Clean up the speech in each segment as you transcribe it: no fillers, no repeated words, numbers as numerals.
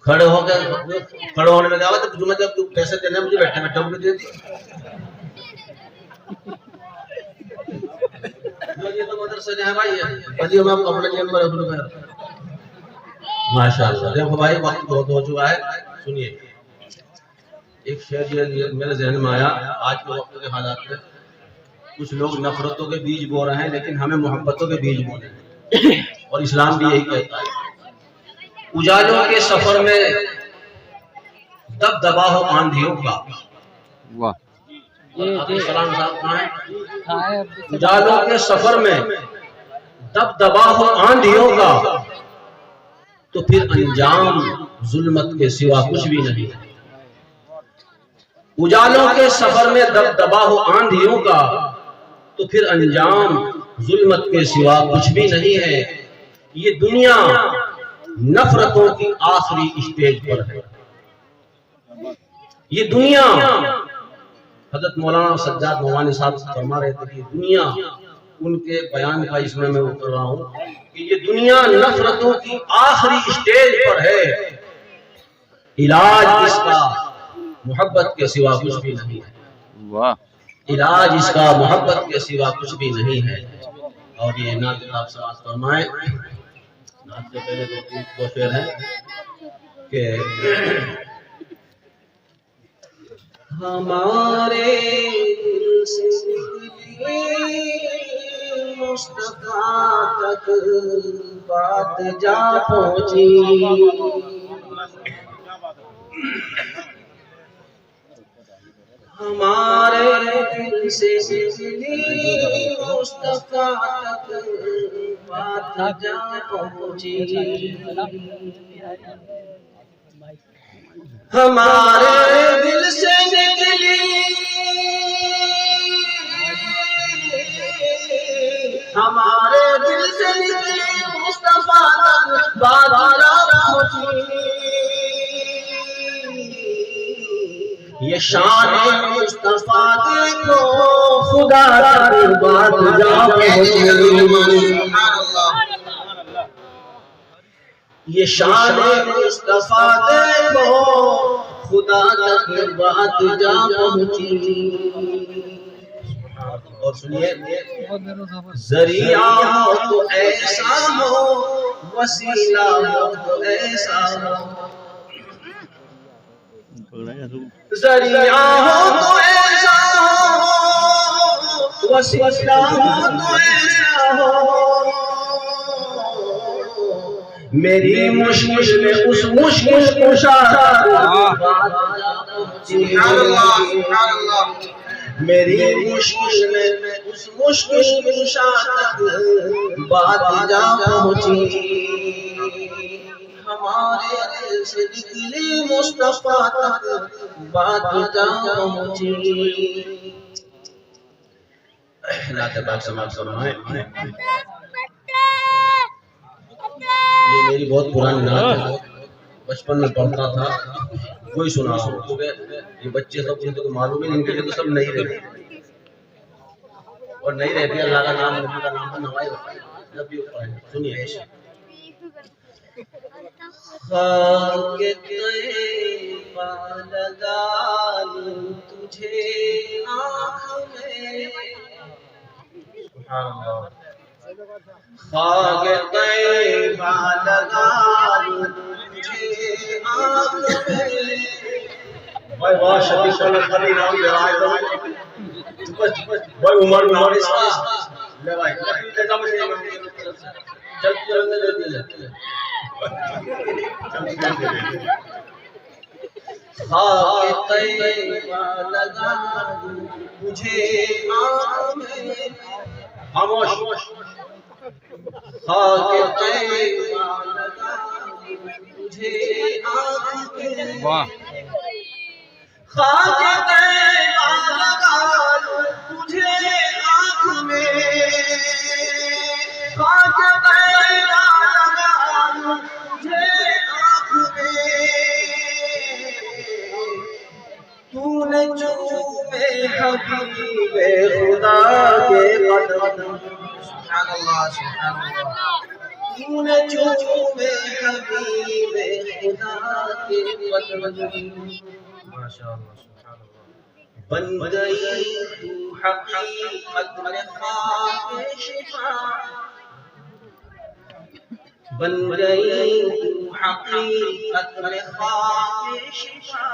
کھڑے ہو کے کھڑے ہونے میں کیا ہوتا ہے؟ جب تو پیسے دینے مجھے بیٹھے بیٹھے مجھے دے دی. یہ تو مدرسے نے ہے بھائی. بھائی میں اپنے جیب میں رکھ لوں گا. ماشاءاللہ. دیکھو بھائی وقت بہت ہو چکا ہے. سنیے ایک شعر یہ میرے ذہن میں آیا. آج کے وقت کے حالات میں کچھ لوگ نفرتوں کے بیج بو رہے ہیں لیکن ہمیں محبتوں کے بیج بو رہے ہیں. اور اسلام بھی یہی کہتا ہے اجالوں کے سفر میں دبدبا ہو آندھیوں کا. سلام صاحب کہاں ہیں؟ اجالوں کے سفر میں دبدبا ہو آندھیوں کا تو پھر انجام ظلمت کے سوا کچھ بھی نہیں ہے. اجالوں کے سفر میں دبدبا ہو آندھیوں کا تو پھر انجام ظلمت کے سوا کچھ بھی نہیں ہے. یہ دنیا نفرتوں کی آخری اسٹیج پر ہے. یہ دنیا حضرت مولانا سجاد نعمانی صاحب فرما رہے تھے کہ دنیا ان کے بیان کا اس میں اتر رہا ہوں کہ یہ دنیا نفرتوں کی آخری اسٹیج پر ہے. علاج اس کا محبت کے سوا کچھ بھی نہیں ہے. علاج اس کا محبت کے سوا کچھ بھی نہیں ہے. اور یہ نعت آپ سماعت فرمائیں. نعت سے پہلے دو شعر ہیں کہ ہمارے دل سے نکلی مصطفیٰ تک بات جا پہنچی. ہمارے دل سے نکلی مصطفیٰ تک بات جا پہنچی. ہمارے دل سے نکلی ہمارے دل سے نکلی مصطفیٰ تک بات جا پہنچی. یہ شان مصطفیٰ دیکھو خدا تک بات جا پہنچی. یہ شان مصطفیٰ دیکھو خدا تک بات جا پہنچی. اور سنیے ذریعہ ہو تو ایسا ہو وسیلہ ہو تو ایسا ہو. ذریعہ ہو تو ایسا ہو وسیلہ ہو تو ایسا ہو. میری مشکل میں اس مشکل کشا میری مشکل میں اس مشکل کشا تک بات جا پہنچی. ہمارے دل سے نکلی مصطفیٰ تک بات جا پہنچی. نعت پاک سماعت فرمائیں. یہ میری بہت پرانی نعت ہے. بچپن میں پڑھتا تھا کوئی سنا ہو. یہ بچے سب ان کو معلوم ہے ان کے لیے تو سب نہیں رہتے اور نہیں رہتے. اللہ کا نام نبی کا نام نوائی ہوتا ہے. جب بھی سنیے خاک طیبہ لگا لوں تجھے آنکھ میں. سبحان اللہ. خاک طیبہ لگا لوں تجھے آنکھ میں. بھائی واہ شفیق اللہ خلی نام لے رہا ہے. بھائی عمر اس کا لے بھائی چل خاک طیبہ لگا مجھے آنکھ میں. خاموش. خاک طیبہ لگا مجھے آنکھ میں. خاک طیبہ لگا تجھے آنکھ میں. خاک طیبہ لگا تجھے آنکھ میں. تو نے چومے حبیب خدا کے قدم سبحان اللہ چومے چومے حبیب خدا کے قدم ماشاء اللہ سبحان اللہ بن گئی تو حقیقت میں خاک شفا بن گئی تو حقیقت میں خاک شفا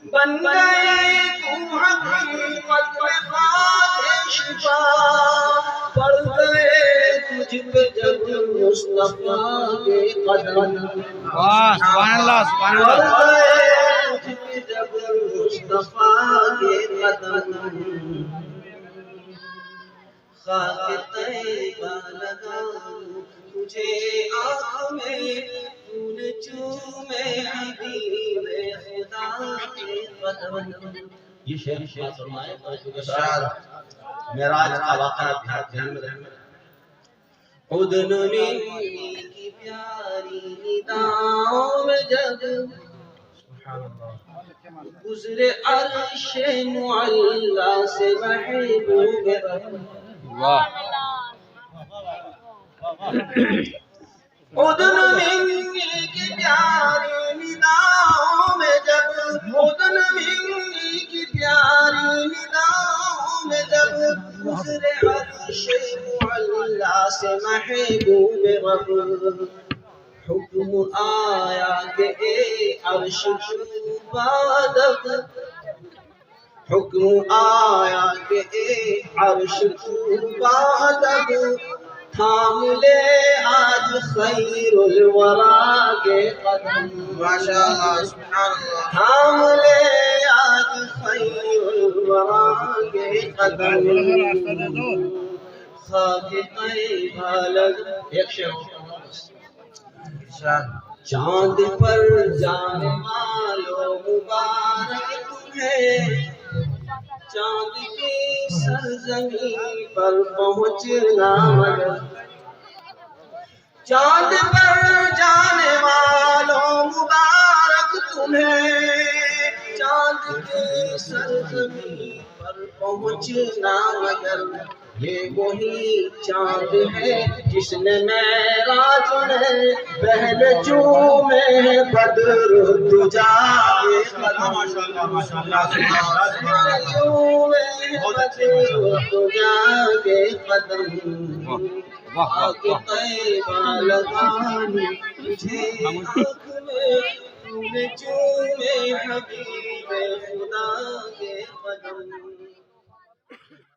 بن گئی تو حقیقت میں خاک شفا پڑ گئے تجھ پہ جب مصطفیٰ کے قدم سبحان اللہ سبحان اللہ پڑ گئے تجھ پہ جب مصطفیٰ کے قدم خاک طیبہ لگاؤں تجھے آنکھ میں پھول چومے حبیب خدا کے قدم یہ شعر فرمائے معراج کا واقعہ دھیان میں رہنا اذن منی کی پیاری نداؤں میں جب سبحان اللہ گزرے عرش معلا سے محبوب رب واہ اذن منی کی پیاری نداؤں میں جب اذن منی کی پیاری نداؤں میں جب گزرے عرش معلا سے محبوب رب حکم آیا کہ اے عرش عبادت حکم آیا کہ اے عرش عبادت تھام لے آج خیر الورا کے قدم ماشاءاللہ سبحان اللہ تھام لے آج خیر الورا کے قدم خاک طیبہ لگ ایک شعر چاند پر جانے والو مبارک تمہیں چاند کی سرزمین پر پہنچنا مگر چاند پر جانے والو مبارک تمہیں چاند کی سرزمین پر پہنچنا مگر یہ وہی چاند ہے جس نے معراج میں پہلے چومے بدر دجا کے قدم چومے بدر دجا کے قدم خاک طیبہ لگانی تجھے آنکھ میں تو نے چومے حبیب خدا کے قدم